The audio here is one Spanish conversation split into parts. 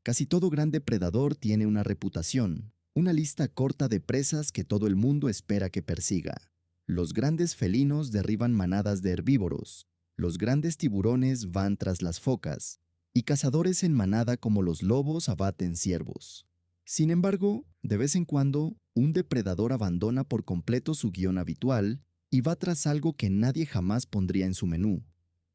Casi todo gran depredador tiene una reputación, una lista corta de presas que todo el mundo espera que persiga. Los grandes felinos derriban manadas de herbívoros, los grandes tiburones van tras las focas, y cazadores en manada como los lobos abaten ciervos. Sin embargo, de vez en cuando, un depredador abandona por completo su guión habitual y va tras algo que nadie jamás pondría en su menú.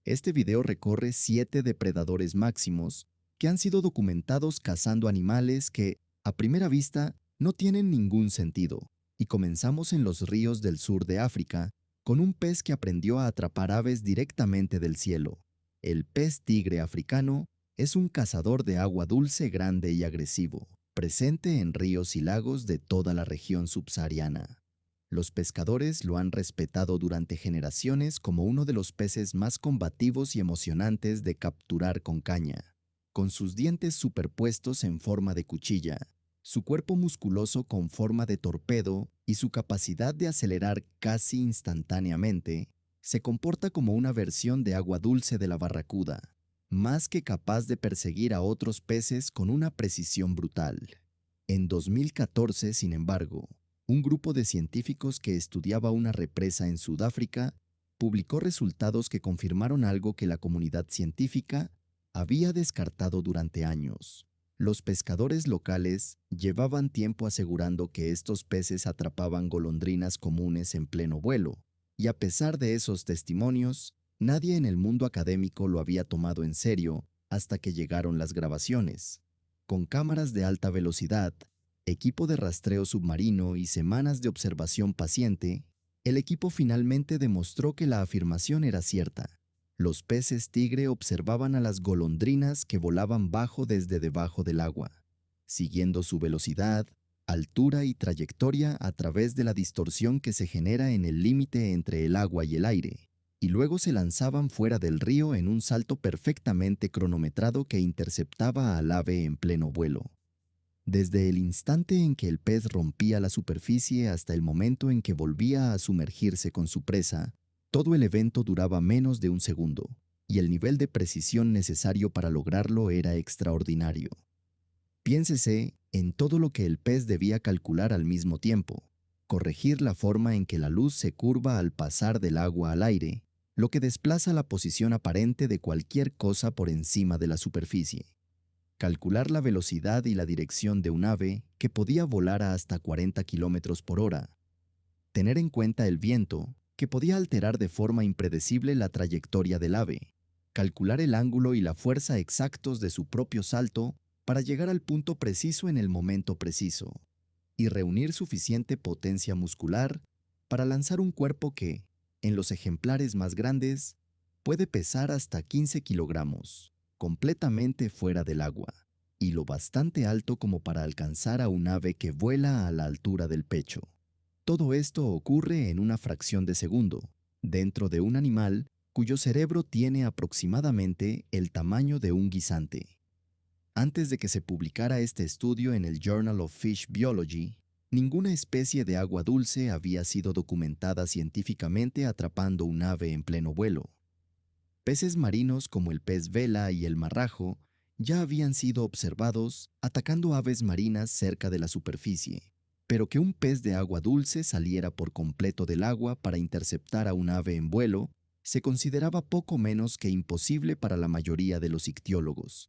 Este video recorre 7 depredadores máximos que han sido documentados cazando animales que, a primera vista, no tienen ningún sentido. Y comenzamos en los ríos del sur de África, con un pez que aprendió a atrapar aves directamente del cielo. El pez tigre africano es un cazador de agua dulce grande y agresivo, presente en ríos y lagos de toda la región subsahariana. Los pescadores lo han respetado durante generaciones como uno de los peces más combativos y emocionantes de capturar con caña. Con sus dientes superpuestos en forma de cuchilla, su cuerpo musculoso con forma de torpedo y su capacidad de acelerar casi instantáneamente, se comporta como una versión de agua dulce de la barracuda, más que capaz de perseguir a otros peces con una precisión brutal. En 2014, sin embargo, un grupo de científicos que estudiaba una represa en Sudáfrica publicó resultados que confirmaron algo que la comunidad científica había descartado durante años. Los pescadores locales llevaban tiempo asegurando que estos peces atrapaban golondrinas comunes en pleno vuelo, y a pesar de esos testimonios, nadie en el mundo académico lo había tomado en serio hasta que llegaron las grabaciones. Con cámaras de alta velocidad, equipo de rastreo submarino y semanas de observación paciente, el equipo finalmente demostró que la afirmación era cierta. Los peces tigre observaban a las golondrinas que volaban bajo desde debajo del agua, siguiendo su velocidad, altura y trayectoria a través de la distorsión que se genera en el límite entre el agua y el aire, y luego se lanzaban fuera del río en un salto perfectamente cronometrado que interceptaba al ave en pleno vuelo. Desde el instante en que el pez rompía la superficie hasta el momento en que volvía a sumergirse con su presa, todo el evento duraba menos de un segundo, y el nivel de precisión necesario para lograrlo era extraordinario. Piénsese en todo lo que el pez debía calcular al mismo tiempo: corregir la forma en que la luz se curva al pasar del agua al aire, lo que desplaza la posición aparente de cualquier cosa por encima de la superficie. Calcular la velocidad y la dirección de un ave que podía volar a hasta 40 kilómetros por hora. Tener en cuenta el viento, que podía alterar de forma impredecible la trayectoria del ave. Calcular el ángulo y la fuerza exactos de su propio salto para llegar al punto preciso en el momento preciso. Y reunir suficiente potencia muscular para lanzar un cuerpo que, en los ejemplares más grandes, puede pesar hasta 15 kilogramos, completamente fuera del agua, y lo bastante alto como para alcanzar a un ave que vuela a la altura del pecho. Todo esto ocurre en una fracción de segundo, dentro de un animal cuyo cerebro tiene aproximadamente el tamaño de un guisante. Antes de que se publicara este estudio en el Journal of Fish Biology, ninguna especie de agua dulce había sido documentada científicamente atrapando un ave en pleno vuelo. Peces marinos como el pez vela y el marrajo ya habían sido observados atacando aves marinas cerca de la superficie, pero que un pez de agua dulce saliera por completo del agua para interceptar a un ave en vuelo se consideraba poco menos que imposible para la mayoría de los ictiólogos.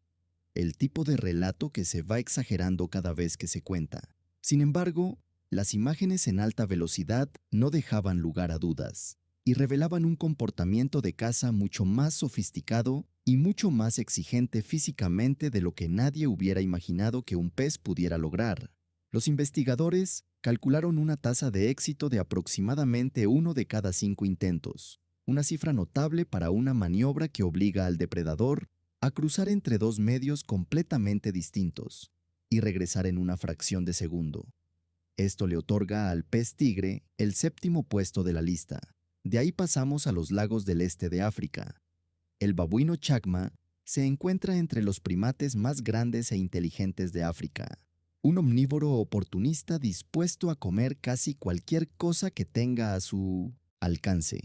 El tipo de relato que se va exagerando cada vez que se cuenta. Sin embargo, las imágenes en alta velocidad no dejaban lugar a dudas y revelaban un comportamiento de caza mucho más sofisticado y mucho más exigente físicamente de lo que nadie hubiera imaginado que un pez pudiera lograr. Los investigadores calcularon una tasa de éxito de aproximadamente 1 de cada 5 intentos, una cifra notable para una maniobra que obliga al depredador a cruzar entre dos medios completamente distintos y regresar en una fracción de segundo. Esto le otorga al pez tigre el 7º puesto de la lista. De ahí pasamos a los lagos del este de África. El babuino chacma se encuentra entre los primates más grandes e inteligentes de África. Un omnívoro oportunista dispuesto a comer casi cualquier cosa que tenga a su alcance.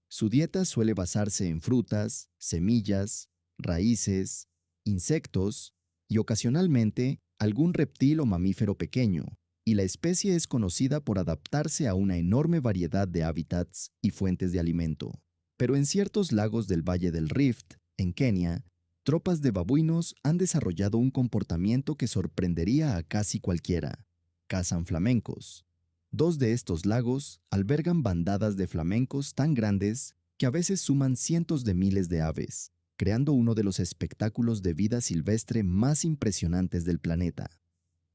Su dieta suele basarse en frutas, semillas, raíces, insectos y ocasionalmente algún reptil o mamífero pequeño, y la especie es conocida por adaptarse a una enorme variedad de hábitats y fuentes de alimento. Pero en ciertos lagos del Valle del Rift, en Kenia, tropas de babuinos han desarrollado un comportamiento que sorprendería a casi cualquiera. Cazan flamencos. Dos de estos lagos albergan bandadas de flamencos tan grandes que a veces suman cientos de miles de aves, creando uno de los espectáculos de vida silvestre más impresionantes del planeta.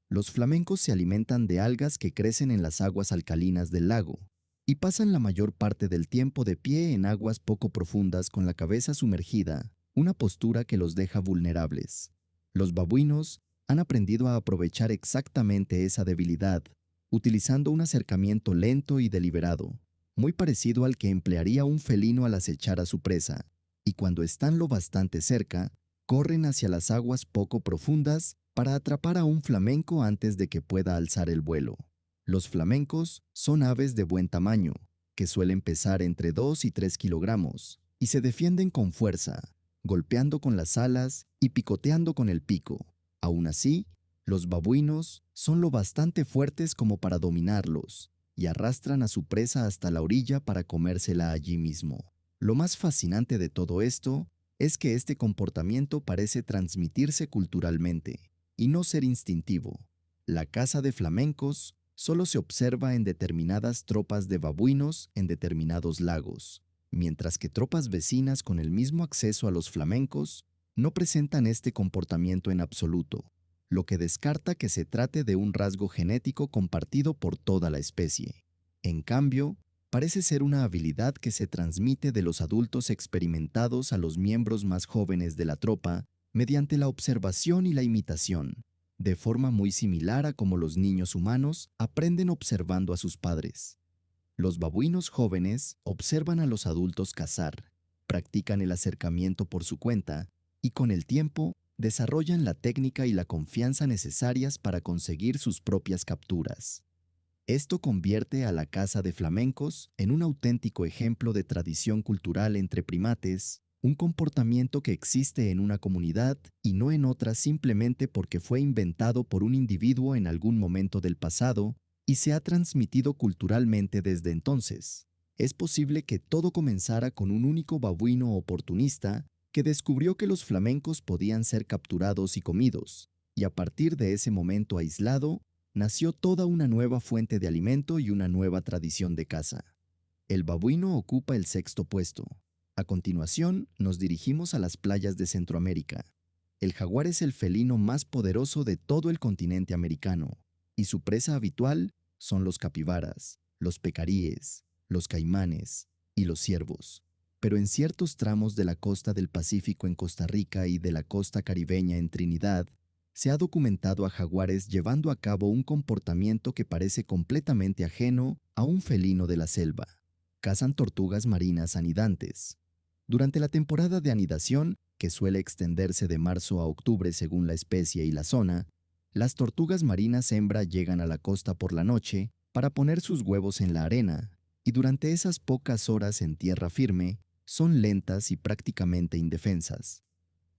Los flamencos se alimentan de algas que crecen en las aguas alcalinas del lago y pasan la mayor parte del tiempo de pie en aguas poco profundas con la cabeza sumergida, una postura que los deja vulnerables. Los babuinos han aprendido a aprovechar exactamente esa debilidad, utilizando un acercamiento lento y deliberado, muy parecido al que emplearía un felino al acechar a su presa, y cuando están lo bastante cerca, corren hacia las aguas poco profundas para atrapar a un flamenco antes de que pueda alzar el vuelo. Los flamencos son aves de buen tamaño, que suelen pesar entre 2 y 3 kilogramos, y se defienden con fuerza, golpeando con las alas y picoteando con el pico. Aún así, los babuinos son lo bastante fuertes como para dominarlos, y arrastran a su presa hasta la orilla para comérsela allí mismo. Lo más fascinante de todo esto es que este comportamiento parece transmitirse culturalmente, y no ser instintivo. La caza de flamencos solo se observa en determinadas tropas de babuinos en determinados lagos, mientras que tropas vecinas con el mismo acceso a los flamencos no presentan este comportamiento en absoluto, lo que descarta que se trate de un rasgo genético compartido por toda la especie. En cambio, parece ser una habilidad que se transmite de los adultos experimentados a los miembros más jóvenes de la tropa mediante la observación y la imitación, de forma muy similar a como los niños humanos aprenden observando a sus padres. Los babuinos jóvenes observan a los adultos cazar, practican el acercamiento por su cuenta y con el tiempo desarrollan la técnica y la confianza necesarias para conseguir sus propias capturas. Esto convierte a la caza de flamencos en un auténtico ejemplo de tradición cultural entre primates, un comportamiento que existe en una comunidad y no en otra simplemente porque fue inventado por un individuo en algún momento del pasado y se ha transmitido culturalmente desde entonces. Es posible que todo comenzara con un único babuino oportunista que descubrió que los flamencos podían ser capturados y comidos, y a partir de ese momento aislado, nació toda una nueva fuente de alimento y una nueva tradición de caza. El babuino ocupa el sexto puesto. A continuación, nos dirigimos a las playas de Centroamérica. El jaguar es el felino más poderoso de todo el continente americano, y su presa habitual son los capibaras, los pecaríes, los caimanes y los ciervos. Pero en ciertos tramos de la costa del Pacífico en Costa Rica y de la costa caribeña en Trinidad, se ha documentado a jaguares llevando a cabo un comportamiento que parece completamente ajeno a un felino de la selva. Cazan tortugas marinas anidantes. Durante la temporada de anidación, que suele extenderse de marzo a octubre según la especie y la zona, las tortugas marinas hembra llegan a la costa por la noche para poner sus huevos en la arena, y durante esas pocas horas en tierra firme, son lentas y prácticamente indefensas.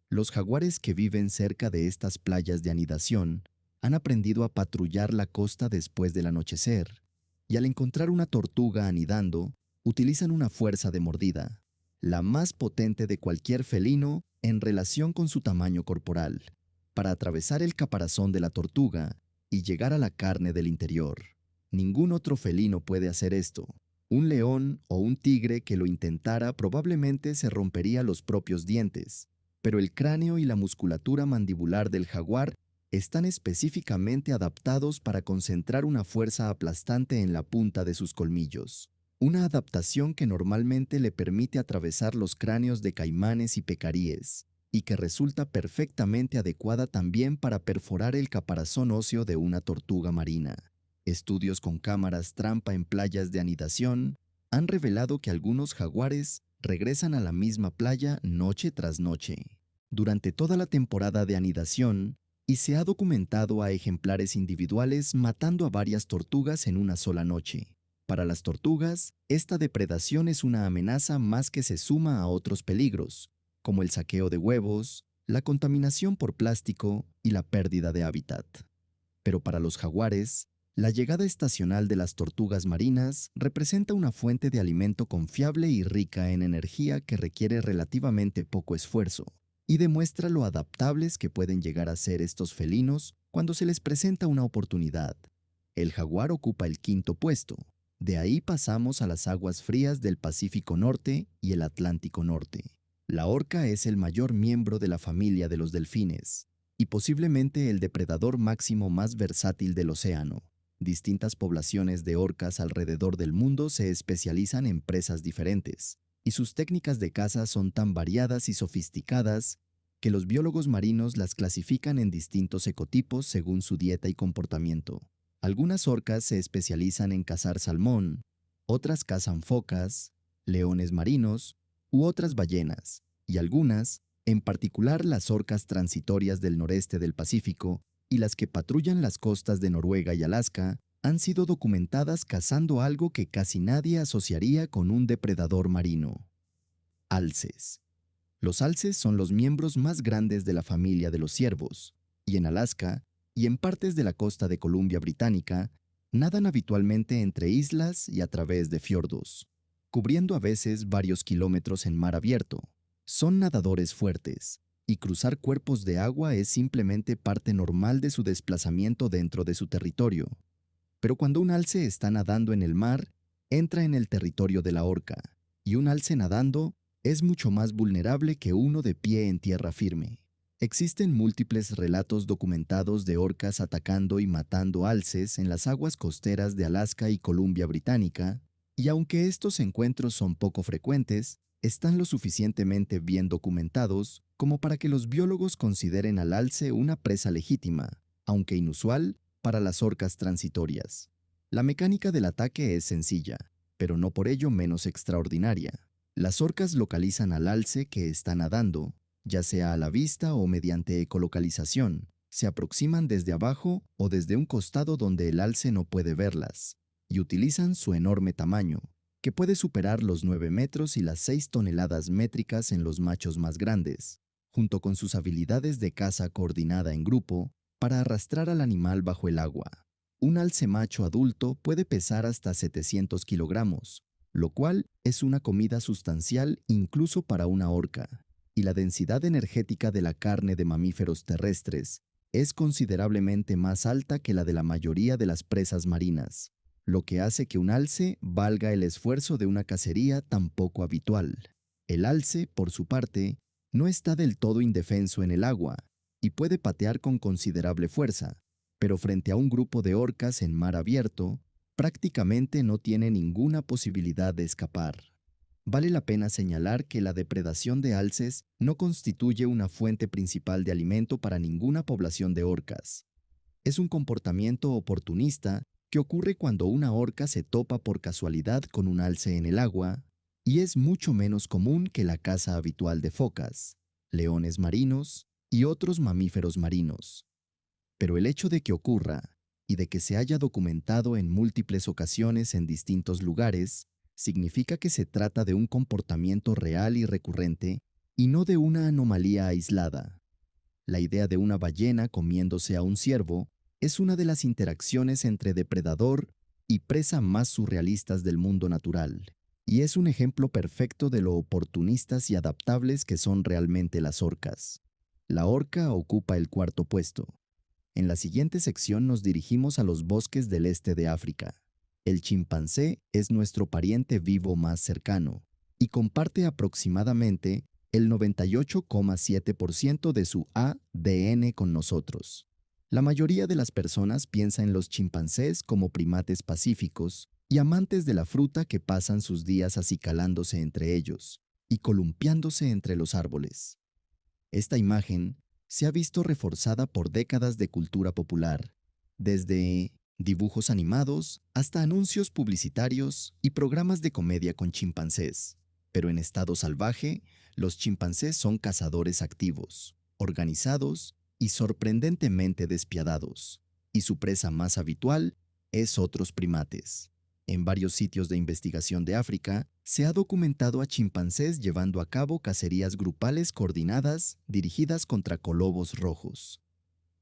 Los jaguares que viven cerca de estas playas de anidación han aprendido a patrullar la costa después del anochecer, y al encontrar una tortuga anidando, utilizan una fuerza de mordida, la más potente de cualquier felino en relación con su tamaño corporal, para atravesar el caparazón de la tortuga y llegar a la carne del interior. Ningún otro felino puede hacer esto. Un león o un tigre que lo intentara probablemente se rompería los propios dientes, pero el cráneo y la musculatura mandibular del jaguar están específicamente adaptados para concentrar una fuerza aplastante en la punta de sus colmillos. Una adaptación que normalmente le permite atravesar los cráneos de caimanes y pecaríes, y que resulta perfectamente adecuada también para perforar el caparazón óseo de una tortuga marina. Estudios con cámaras trampa en playas de anidación han revelado que algunos jaguares regresan a la misma playa noche tras noche, durante toda la temporada de anidación, y se ha documentado a ejemplares individuales matando a varias tortugas en una sola noche. Para las tortugas, esta depredación es una amenaza más que se suma a otros peligros, como el saqueo de huevos, la contaminación por plástico y la pérdida de hábitat. Pero para los jaguares, la llegada estacional de las tortugas marinas representa una fuente de alimento confiable y rica en energía que requiere relativamente poco esfuerzo, y demuestra lo adaptables que pueden llegar a ser estos felinos cuando se les presenta una oportunidad. El jaguar ocupa el quinto puesto. De ahí pasamos a las aguas frías del Pacífico Norte y el Atlántico Norte. La orca es el mayor miembro de la familia de los delfines y posiblemente el depredador máximo más versátil del océano. Distintas poblaciones de orcas alrededor del mundo se especializan en presas diferentes, y sus técnicas de caza son tan variadas y sofisticadas que los biólogos marinos las clasifican en distintos ecotipos según su dieta y comportamiento. Algunas orcas se especializan en cazar salmón, otras cazan focas, leones marinos u otras ballenas, y algunas, en particular las orcas transitorias del noreste del Pacífico y las que patrullan las costas de Noruega y Alaska, han sido documentadas cazando algo que casi nadie asociaría con un depredador marino: alces. Los alces son los miembros más grandes de la familia de los ciervos, y en Alaska y en partes de la costa de Columbia Británica nadan habitualmente entre islas y a través de fiordos, cubriendo a veces varios kilómetros en mar abierto. Son nadadores fuertes, y cruzar cuerpos de agua es simplemente parte normal de su desplazamiento dentro de su territorio. Pero cuando un alce está nadando en el mar, entra en el territorio de la orca, y un alce nadando es mucho más vulnerable que uno de pie en tierra firme. Existen múltiples relatos documentados de orcas atacando y matando alces en las aguas costeras de Alaska y Columbia Británica, y aunque estos encuentros son poco frecuentes, están lo suficientemente bien documentados como para que los biólogos consideren al alce una presa legítima, aunque inusual, para las orcas transitorias. La mecánica del ataque es sencilla, pero no por ello menos extraordinaria. Las orcas localizan al alce que está nadando, ya sea a la vista o mediante ecolocalización. Se aproximan desde abajo o desde un costado donde el alce no puede verlas, y utilizan su enorme tamaño, que puede superar los 9 metros y las 6 toneladas métricas en los machos más grandes, junto con sus habilidades de caza coordinada en grupo para arrastrar al animal bajo el agua. Un alce macho adulto puede pesar hasta 700 kilogramos, lo cual es una comida sustancial incluso para una orca, y la densidad energética de la carne de mamíferos terrestres es considerablemente más alta que la de la mayoría de las presas marinas, lo que hace que un alce valga el esfuerzo de una cacería tan poco habitual. El alce, por su parte, no está del todo indefenso en el agua y puede patear con considerable fuerza, pero frente a un grupo de orcas en mar abierto, prácticamente no tiene ninguna posibilidad de escapar. Vale la pena señalar que la depredación de alces no constituye una fuente principal de alimento para ninguna población de orcas. Es un comportamiento oportunista que ocurre cuando una orca se topa por casualidad con un alce en el agua, y es mucho menos común que la caza habitual de focas, leones marinos y otros mamíferos marinos. Pero el hecho de que ocurra y de que se haya documentado en múltiples ocasiones en distintos lugares, significa que se trata de un comportamiento real y recurrente y no de una anomalía aislada. La idea de una ballena comiéndose a un ciervo es una de las interacciones entre depredador y presa más surrealistas del mundo natural, y es un ejemplo perfecto de lo oportunistas y adaptables que son realmente las orcas. La orca ocupa el cuarto puesto. En la siguiente sección nos dirigimos a los bosques del este de África. El chimpancé es nuestro pariente vivo más cercano y comparte aproximadamente el 98,7% de su ADN con nosotros. La mayoría de las personas piensa en los chimpancés como primates pacíficos y amantes de la fruta que pasan sus días acicalándose entre ellos y columpiándose entre los árboles. Esta imagen se ha visto reforzada por décadas de cultura popular, desde dibujos animados hasta anuncios publicitarios y programas de comedia con chimpancés. Pero en estado salvaje, los chimpancés son cazadores activos, organizados y sorprendentemente despiadados, y su presa más habitual es otros primates. En varios sitios de investigación de África, se ha documentado a chimpancés llevando a cabo cacerías grupales coordinadas dirigidas contra colobos rojos.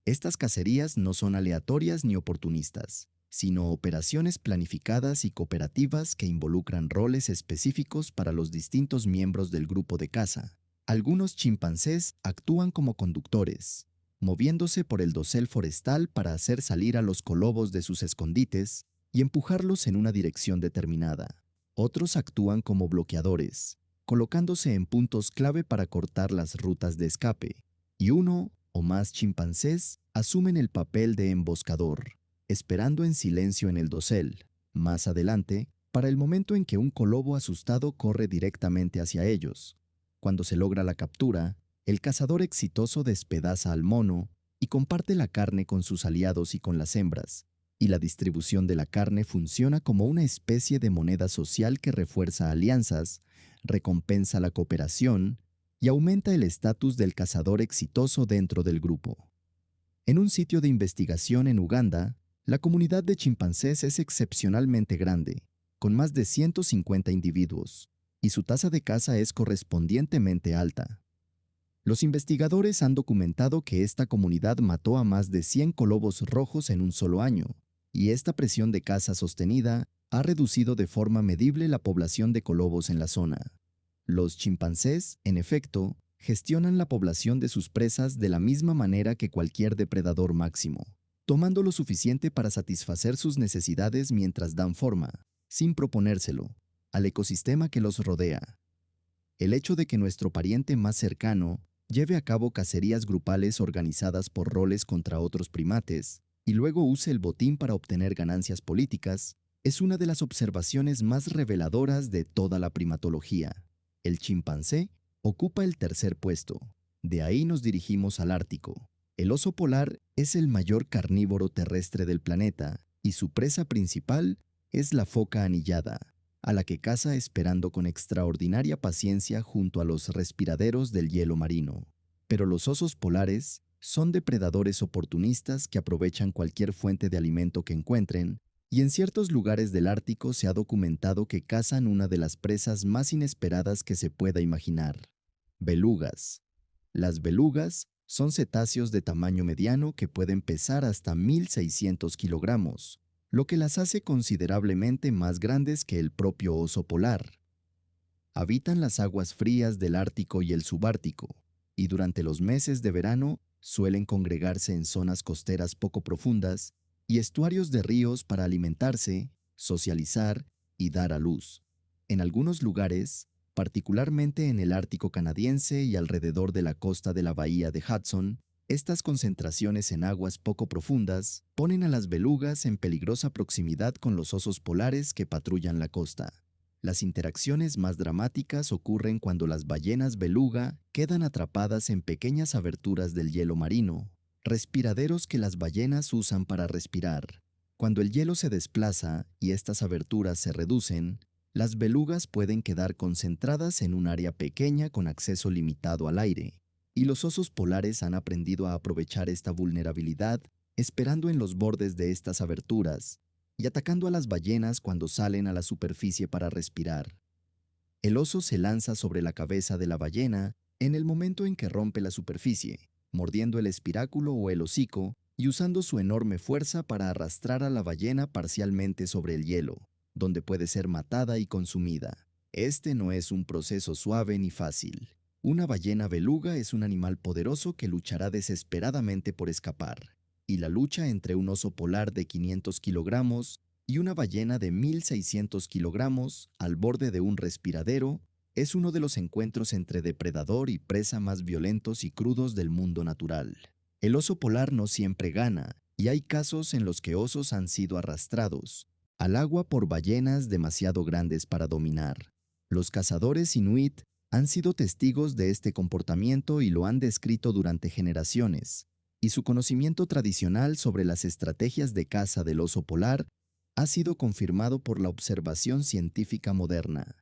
Estas cacerías no son aleatorias ni oportunistas, sino operaciones planificadas y cooperativas que involucran roles específicos para los distintos miembros del grupo de caza. Algunos chimpancés actúan como conductores, moviéndose por el dosel forestal para hacer salir a los colobos de sus escondites y empujarlos en una dirección determinada. Otros actúan como bloqueadores, colocándose en puntos clave para cortar las rutas de escape. Y uno o más chimpancés asumen el papel de emboscador, esperando en silencio en el dosel, más adelante, para el momento en que un colobo asustado corre directamente hacia ellos. Cuando se logra la captura, el cazador exitoso despedaza al mono y comparte la carne con sus aliados y con las hembras, y la distribución de la carne funciona como una especie de moneda social que refuerza alianzas, recompensa la cooperación y aumenta el estatus del cazador exitoso dentro del grupo. En un sitio de investigación en Uganda, la comunidad de chimpancés es excepcionalmente grande, con más de 150 individuos, y su tasa de caza es correspondientemente alta. Los investigadores han documentado que esta comunidad mató a más de 100 colobos rojos en un solo año, y esta presión de caza sostenida ha reducido de forma medible la población de colobos en la zona. Los chimpancés, en efecto, gestionan la población de sus presas de la misma manera que cualquier depredador máximo, tomando lo suficiente para satisfacer sus necesidades mientras dan forma, sin proponérselo, al ecosistema que los rodea. El hecho de que nuestro pariente más cercano lleve a cabo cacerías grupales organizadas por roles contra otros primates y luego use el botín para obtener ganancias políticas es una de las observaciones más reveladoras de toda la primatología. El chimpancé ocupa el tercer puesto. De ahí nos dirigimos al Ártico. El oso polar es el mayor carnívoro terrestre del planeta y su presa principal es la foca anillada, a la que caza esperando con extraordinaria paciencia junto a los respiraderos del hielo marino. Pero los osos polares son depredadores oportunistas que aprovechan cualquier fuente de alimento que encuentren, y en ciertos lugares del Ártico se ha documentado que cazan una de las presas más inesperadas que se pueda imaginar: belugas. Las belugas son cetáceos de tamaño mediano que pueden pesar hasta 1.600 kilogramos, lo que las hace considerablemente más grandes que el propio oso polar. Habitan las aguas frías del Ártico y el Subártico, y durante los meses de verano suelen congregarse en zonas costeras poco profundas y estuarios de ríos para alimentarse, socializar y dar a luz. En algunos lugares, particularmente en el Ártico canadiense y alrededor de la costa de la bahía de Hudson, estas concentraciones en aguas poco profundas ponen a las belugas en peligrosa proximidad con los osos polares que patrullan la costa. Las interacciones más dramáticas ocurren cuando las ballenas beluga quedan atrapadas en pequeñas aberturas del hielo marino, respiraderos que las ballenas usan para respirar. Cuando el hielo se desplaza y estas aberturas se reducen, las belugas pueden quedar concentradas en un área pequeña con acceso limitado al aire, y los osos polares han aprendido a aprovechar esta vulnerabilidad esperando en los bordes de estas aberturas y atacando a las ballenas cuando salen a la superficie para respirar. El oso se lanza sobre la cabeza de la ballena en el momento en que rompe la superficie, mordiendo el espiráculo o el hocico y usando su enorme fuerza para arrastrar a la ballena parcialmente sobre el hielo, donde puede ser matada y consumida. Este no es un proceso suave ni fácil. Una ballena beluga es un animal poderoso que luchará desesperadamente por escapar, y la lucha entre un oso polar de 500 kilogramos y una ballena de 1.600 kilogramos al borde de un respiradero es uno de los encuentros entre depredador y presa más violentos y crudos del mundo natural. El oso polar no siempre gana, y hay casos en los que osos han sido arrastrados al agua por ballenas demasiado grandes para dominar. Los cazadores inuit han sido testigos de este comportamiento y lo han descrito durante generaciones, y su conocimiento tradicional sobre las estrategias de caza del oso polar ha sido confirmado por la observación científica moderna.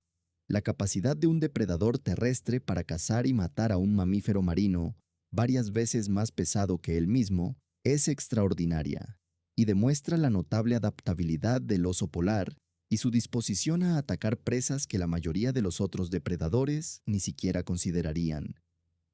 La capacidad de un depredador terrestre para cazar y matar a un mamífero marino, varias veces más pesado que él mismo, es extraordinaria, y demuestra la notable adaptabilidad del oso polar y su disposición a atacar presas que la mayoría de los otros depredadores ni siquiera considerarían.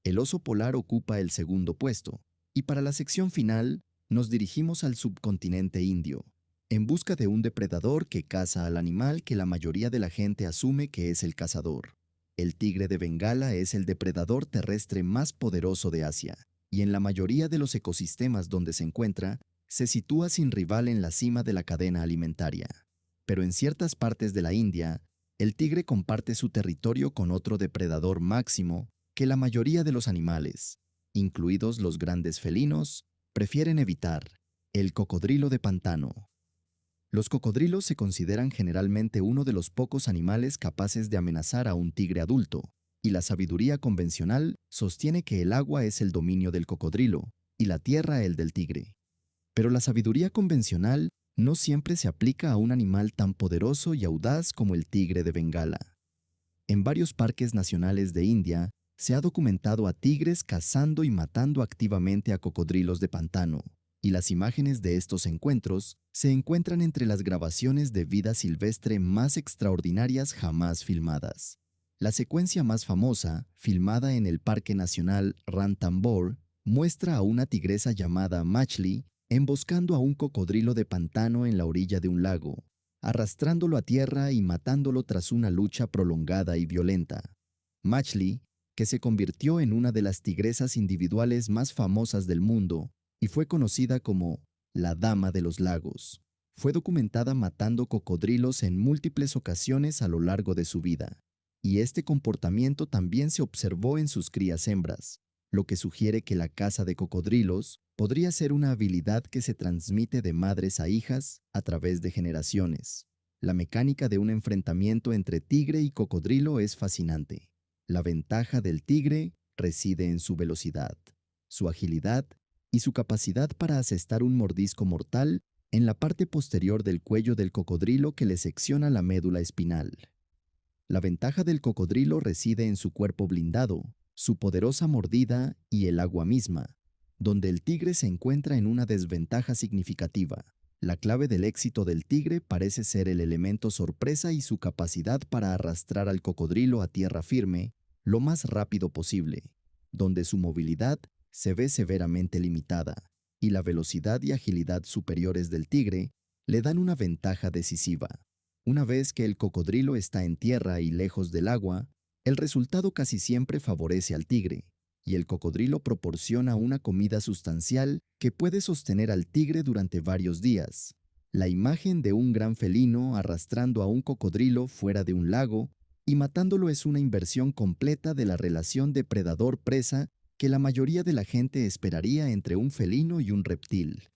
El oso polar ocupa el segundo puesto, y para la sección final nos dirigimos al subcontinente indio, en busca de un depredador que caza al animal que la mayoría de la gente asume que es el cazador. El tigre de Bengala es el depredador terrestre más poderoso de Asia, y en la mayoría de los ecosistemas donde se encuentra, se sitúa sin rival en la cima de la cadena alimentaria. Pero en ciertas partes de la India, el tigre comparte su territorio con otro depredador máximo que la mayoría de los animales, incluidos los grandes felinos, prefieren evitar: el cocodrilo de pantano. Los cocodrilos se consideran generalmente uno de los pocos animales capaces de amenazar a un tigre adulto, y la sabiduría convencional sostiene que el agua es el dominio del cocodrilo y la tierra el del tigre. Pero la sabiduría convencional no siempre se aplica a un animal tan poderoso y audaz como el tigre de Bengala. En varios parques nacionales de India se ha documentado a tigres cazando y matando activamente a cocodrilos de pantano, y las imágenes de estos encuentros se encuentran entre las grabaciones de vida silvestre más extraordinarias jamás filmadas. La secuencia más famosa, filmada en el Parque Nacional Ranthambore, muestra a una tigresa llamada Machli emboscando a un cocodrilo de pantano en la orilla de un lago, arrastrándolo a tierra y matándolo tras una lucha prolongada y violenta. Machli, que se convirtió en una de las tigresas individuales más famosas del mundo y fue conocida como la Dama de los Lagos, fue documentada matando cocodrilos en múltiples ocasiones a lo largo de su vida, y este comportamiento también se observó en sus crías hembras, lo que sugiere que la caza de cocodrilos podría ser una habilidad que se transmite de madres a hijas a través de generaciones. La mecánica de un enfrentamiento entre tigre y cocodrilo es fascinante. La ventaja del tigre reside en su velocidad, su agilidad y su capacidad para asestar un mordisco mortal en la parte posterior del cuello del cocodrilo que le secciona la médula espinal. La ventaja del cocodrilo reside en su cuerpo blindado, su poderosa mordida y el agua misma, donde el tigre se encuentra en una desventaja significativa. La clave del éxito del tigre parece ser el elemento sorpresa y su capacidad para arrastrar al cocodrilo a tierra firme lo más rápido posible, donde su movilidad se ve severamente limitada, y la velocidad y agilidad superiores del tigre le dan una ventaja decisiva. Una vez que el cocodrilo está en tierra y lejos del agua, el resultado casi siempre favorece al tigre, y el cocodrilo proporciona una comida sustancial que puede sostener al tigre durante varios días. La imagen de un gran felino arrastrando a un cocodrilo fuera de un lago y matándolo es una inversión completa de la relación depredador-presa que la mayoría de la gente esperaría entre un felino y un reptil.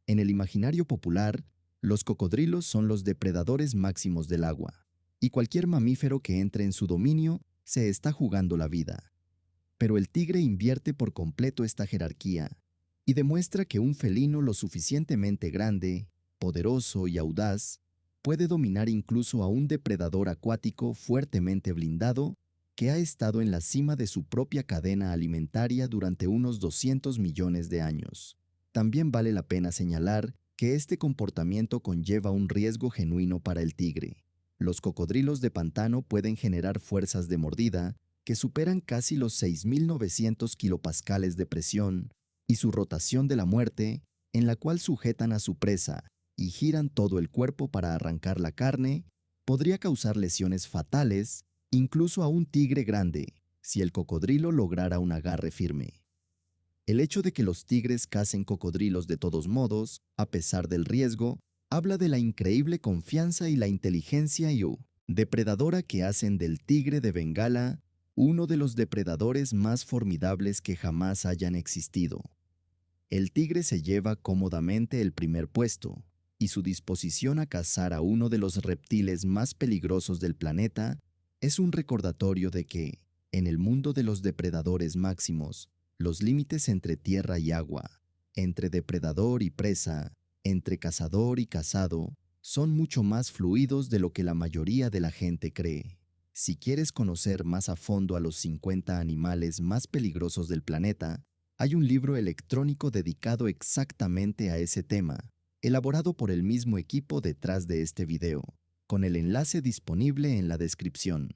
En el imaginario popular, los cocodrilos son los depredadores máximos del agua, y cualquier mamífero que entre en su dominio se está jugando la vida. Pero el tigre invierte por completo esta jerarquía y demuestra que un felino lo suficientemente grande, poderoso y audaz puede dominar incluso a un depredador acuático fuertemente blindado que ha estado en la cima de su propia cadena alimentaria durante unos 200 millones de años. También vale la pena señalar que este comportamiento conlleva un riesgo genuino para el tigre. Los cocodrilos de pantano pueden generar fuerzas de mordida que superan casi los 6.900 kilopascales de presión, y su rotación de la muerte, en la cual sujetan a su presa y giran todo el cuerpo para arrancar la carne, podría causar lesiones fatales incluso a un tigre grande si el cocodrilo lograra un agarre firme. El hecho de que los tigres cacen cocodrilos de todos modos, a pesar del riesgo, habla de la increíble confianza y la inteligencia depredadora que hacen del tigre de Bengala uno de los depredadores más formidables que jamás hayan existido. El tigre se lleva cómodamente el primer puesto, y su disposición a cazar a uno de los reptiles más peligrosos del planeta es un recordatorio de que, en el mundo de los depredadores máximos, los límites entre tierra y agua, entre depredador y presa, entre cazador y cazado, son mucho más fluidos de lo que la mayoría de la gente cree. Si quieres conocer más a fondo a los 50 animales más peligrosos del planeta, hay un libro electrónico dedicado exactamente a ese tema, elaborado por el mismo equipo detrás de este video. con el enlace disponible en la descripción.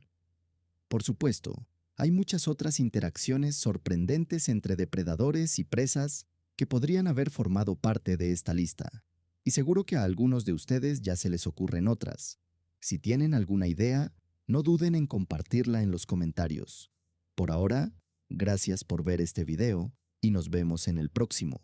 Por supuesto, hay muchas otras interacciones sorprendentes entre depredadores y presas que podrían haber formado parte de esta lista, y seguro que a algunos de ustedes ya se les ocurren otras. Si tienen alguna idea, no duden en compartirla en los comentarios. Por ahora, gracias por ver este video y nos vemos en el próximo.